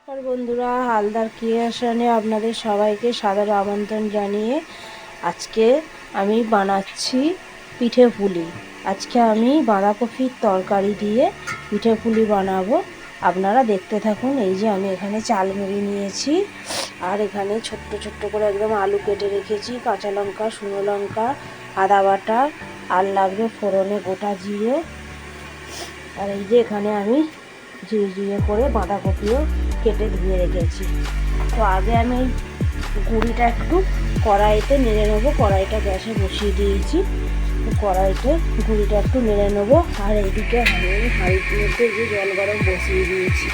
নমস্কার বন্ধুরা, হালদার ক্রিয়েশনে আপনাদের সবাইকে সাদর আমন্ত্রণ জানিয়ে আজকে আমি বানাচ্ছি পিঠে পুলি। আজকে আমি বাঁধাকপির তরকারি দিয়ে পিঠে পুলি বানাবো। আপনারা দেখতে থাকুন। এই যে আমি এখানে চাল মুড়ি নিয়েছি, আর এখানে ছোট্ট ছোট্ট করে একদম আলু কেটে রেখেছি, কাঁচা লঙ্কা, শুকনো লঙ্কা, আদা বাটা, আর লাগবে ফোড়নে গোটা জিরে। আর এই যে এখানে আমি ঝিরিঝিরি করে বাঁধাকপিও কেটে ধুয়ে রেখেছি। তো আগে আমি গুঁড়িটা একটু কড়াইতে নেড়ে নেবো। কড়াইটা গ্যাসে বসিয়ে দিয়েছি। তো কড়াইতে গুঁড়িটা একটু নেড়ে নেবো। আর এইদিকে আমি হাঁড়ির মধ্যে যে জল গরম বসিয়ে দিয়েছি।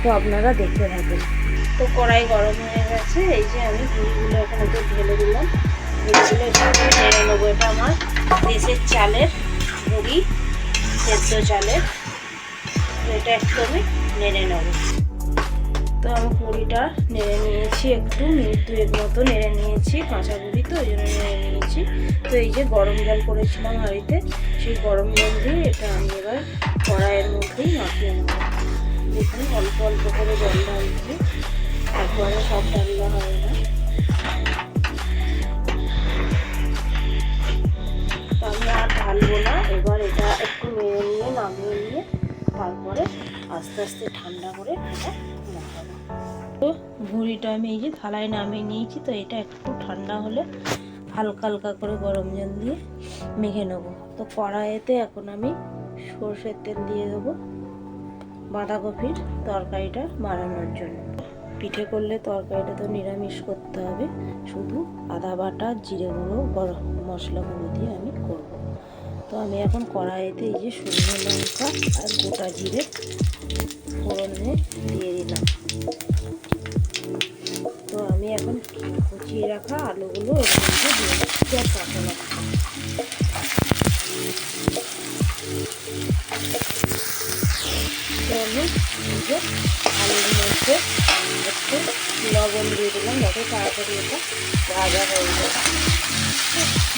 তো আপনারা দেখতে থাকুন। তো কড়াই গরম হয়ে গেছে। এই যে আমি গুঁড়িগুলো এখানে তো ঢেলে দিলাম। গুঁড়িগুলো একটু নেড়ে নেবো। এটা আমার দেশের চালের গুঁড়ি, সেদ্ধ চালের। এটা একটু আমি নেড়ে নেব। তো আমি গুঁড়িটা নেড়ে নিয়েছি, একটু মিনিট দুয়েক মতো নেড়ে নিয়েছি। কাঁচা গুঁড়ি তো ওই জন্য নেড়ে নিয়েছি। তো এই যে গরম জল করেছিলাম হাঁড়িতে, সেই গরম জল দিয়ে এটা আমি এবার কড়াইয়ের মধ্যেই মাখিয়ে নেব। দেখুন অল্প অল্প করে জল ঢালছি, একবারে সব ঢাললে হয় না। তো আমি আর ঢালবো না। এবার এটা একটু নেড়ে নিয়ে নামিয়ে নিয়ে তারপরে আস্তে আস্তে ঠান্ডা করে এটা মাখাবো। তো গুঁড়িটা আমি এই যে থালায় নামিয়ে নিয়েছি। তো এটা একটু ঠান্ডা হলে হালকা হালকা করে গরম জল দিয়ে মেখে নেবো। তো কড়াইতে এখন আমি সরষের তেল দিয়ে দেবো বাঁধাকপির তরকারিটা বানানোর জন্য। পিঠে করলে তরকারিটা তো নিরামিষ করতে হবে, শুধু আদা বাটা, জিরে গুঁড়ো, গরম মশলা গুঁড়ো দিয়ে আমি করব। তো আমি এখন কড়াইতে এই যে শুকনো লঙ্কা আর গোটা জিরে ফোড়নে দিয়ে দিলাম। তো আমি এখন কুচিয়ে রাখা আলুগুলো এর মধ্যে দিয়ে দিচ্ছি, আর কাঁচা লঙ্কা। তো আমি এই যে আলুর মধ্যে একটু লবণ দিয়ে দিলাম, যাতে তাড়াতাড়ি এটা ভাজা হয়ে যায়।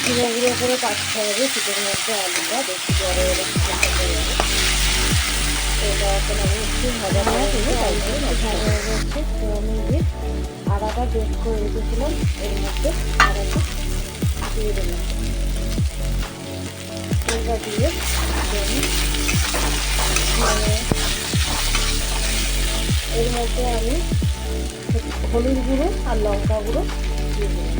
ধীরে ধীরে করে কাটতে হবে শীতের মধ্যে আলুটা, বেশি বড় হলে হয়ে যাবে। তো এটা এখন আমি একটু ভাজা করে দিলে তারপরে ভাজা হয়ে যাচ্ছে। তো আমি যে আদাটা বেশ করে রেখেছিলাম এর মধ্যে আদাটা দিয়ে দিলাম। এটা দিয়ে আমি এর মধ্যে আমি হলুদ গুঁড়ো আর লঙ্কা গুঁড়ো দিয়ে দিলাম।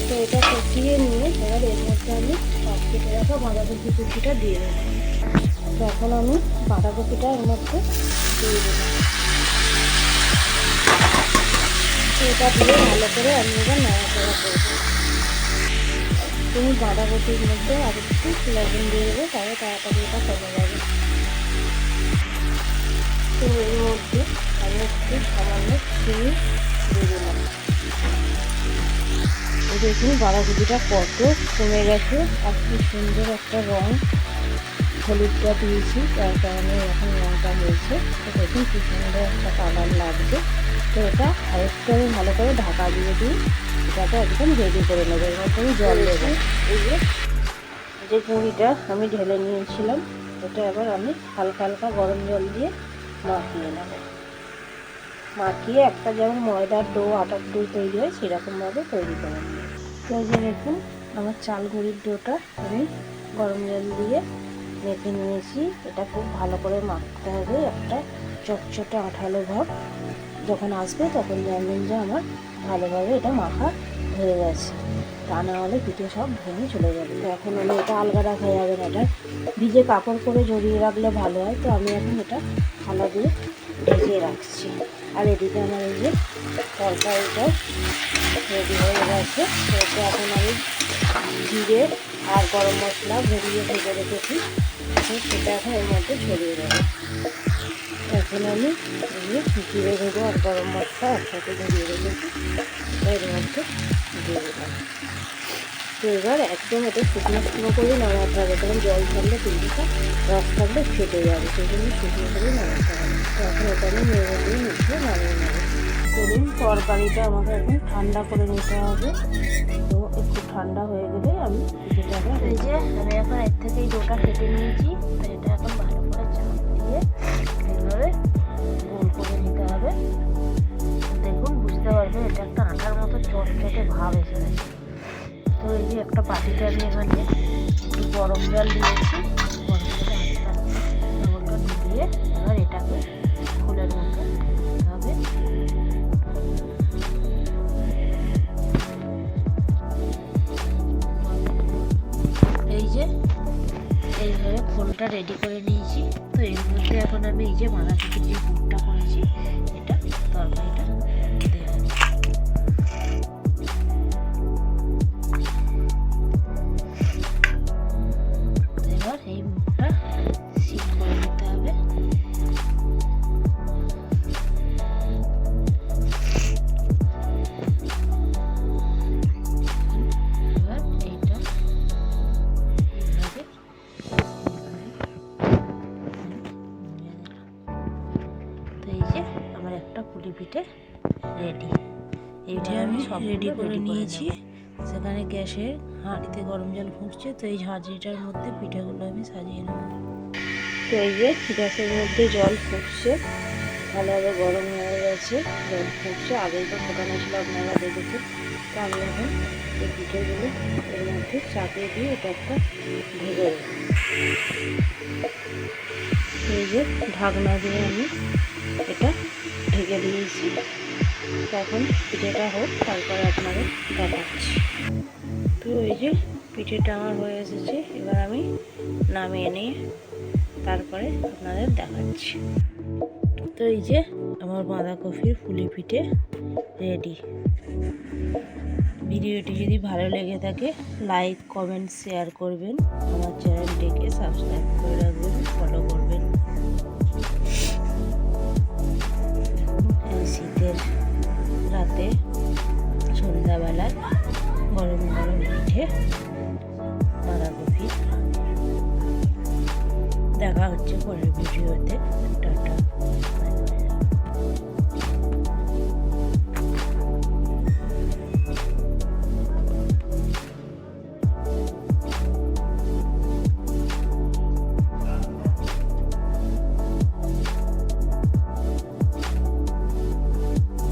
তো এটা কষিয়ে নিয়ে এবার এর মধ্যে আমি কেটে রাখা বাঁধাকপি কুচিটা দিয়ে দেবো। তো এখন আমি বাঁধাকপিটা এর মধ্যে দিয়ে দিলাম। তো এটা দিয়ে ভালো করে আমি এবার নাড়াচাড়া করবো। তুমি বাঁধাকপির মধ্যে আর একটু লবণ দিয়ে দেবো, তাহলে তাড়াতাড়ি এটা কমে যাবে। তো এর মধ্যে আমি একটু সামান্য চিনি দিয়ে দিলাম। দেখুন বাঁধাকপিটা কত কমে গেছে, আর কি সুন্দর একটা রং। হলুদটা দিয়েছি তার কারণে এখন রংটা হয়েছে। তো দেখুন কি সুন্দর একটা কালার লাগছে। তো এটা আরেকটু আমি ভালো করে ঢাকা দিয়ে দিই, এটাকে একদম রেডি করে নেবো। এর মধ্যে আমি জল দেবো। এই যে গুঁড়িটা আমি ঢেলে নিয়েছিলাম, এটা এবার আমি হালকা হালকা গরম জল দিয়ে মাখিয়ে নেব। মাখিয়ে একটা যেমন ময়দার ডো, আটার ডো তৈরি হয় সেরকমভাবে তৈরি করে নেব। তো এই যে দেখুন আমার চাল গুঁড়ির ডোটা আমি গরম জল দিয়ে মেখে নিয়েছি। এটা খুব ভালো করে মাখতে হবে, একটা চটচটে আঠালো ভাব যখন আসবে তখন জানবেন যে আমার ভালোভাবে এটা মাখা হয়ে গেছে। তা না হলে পিঠে সব ভেঙে চলে যাবে। তো এখন আমি এটা আলগা রাখা যাবে না, এটা ভিজে কাপড় করে জড়িয়ে রাখলে ভালো হয়। তো আমি এখন এটা থালা দিয়ে ঢেকে রাখছি। আর এদিকে আমার এই যে তরকারিটা রেডি হয়ে গেছে। তো এটা এখন আমি জিরে আর গরম মশলা ভেঙে ভেজে রেখেছি, সেটা এখন এর মধ্যে ছড়িয়ে দেবো। এখন আমি জিরে ভেজে আর গরম মশলা একসাথে ভেজিয়ে রেখেছি, এর মধ্যে দিয়ে দিলাম। তো এবার একদম এটা শুকনো শুকনো করে নাড়াতে হবে, কারণ জল থাকলে পিঠেটা রস থাকলে ফেটে যাবে, সেই জন্য শুকনো করে নাড়াতে হবে। তো এখন এটা আমি নেড়ে দিয়ে মিশিয়ে নামিয়ে নেব। ধরুন তরকারিটা আমাকে এখন ঠান্ডা করে নিতে হবে। তো একটু ঠান্ডা হয়ে গেলে আমি পিঠেটাকে, এই যে আমি এখন এর থেকেই ডোটা কেটে নিয়েছি। তো এটা এখন ভালো করে চাপ দিয়ে জল দিয়েছি, গরম জলে আস্তে আস্তে লবণটা ডুবিয়ে এবার এটাকে ফুলের মধ্যে হবে। এই যে এইভাবে খোলটা রেডি করে নিয়েছি। তো এর মধ্যে এখন আমি এই যে বাঁধাকপির যে পুরটা করেছি এটা তরকারিটা দেবো। এবার এই মুখটা সিল করে নিতে হবে। এবার এইটা এইভাবে তো এই যে আমার একটা পুলি পিঠে রেডি। এইটা আমি সব রেডি করে নিয়েছি। সেখানে গ্যাসে হাঁড়িতে গরম জল ফুটছে, তো এই ঝাঁঝরিটার মধ্যে পিঠেগুলো আমি সাজিয়ে নেব। তো এই যে গ্যাসের মধ্যে জল ফুটছে, ভালোভাবে গরম হয়ে গেছে, জল ফুটছে। আগেই তো ফোটানো ছিল, আপনারা দেখেছেন। তো আমি এখন এই পিঠেগুলো এর মধ্যে চাপিয়ে দিয়ে এটা একটা ভেজে দেবো। এই যে ঢাকনা দিয়ে আমি এটা ঢেকে দিয়েছি। তখন পিঠেটা হোক, তারপরে আপনাদের দেখাচ্ছি। তো এই যে পিঠেটা আমার হয়ে এসেছে, এবার আমি নামিয়ে নিয়ে তারপরে আপনাদের দেখাচ্ছি। তো এই যে আমার বাঁধাকপির পুলি পিঠে রেডি। ভিডিওটি যদি ভালো লেগে থাকে লাইক, কমেন্ট, শেয়ার করবেন। আমার চ্যানেলটিকে সাবস্ক্রাইব করে রাখবেন, ফলো করবেন। এই শীতের রাতে সন্ধ্যাবেলায় গরম গরম পিঠে বাঁধাকপি। দেখা হচ্ছে পরের ভিডিওতে।